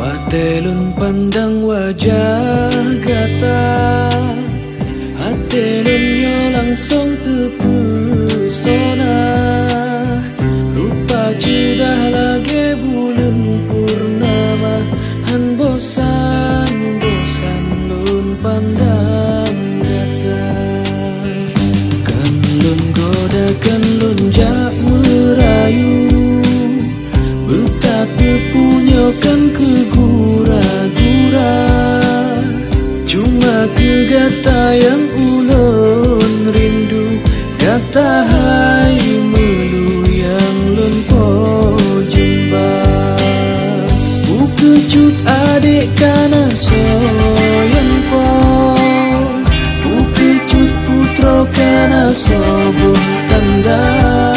Watelun pandang wajah gata, hatelun yo langsung terpesona. Rupa sudah lagi bulan purnama, han bosan lun pandang gata. Kan lun goda, kan lun jak merayu, betapa punya kan ke gura-gura. Cuma ke gata yang ulun rindu, gata hai melu yang lun po jumpa. Bukejut adik kana soyan po, bukejut putro kana sobuh tanda.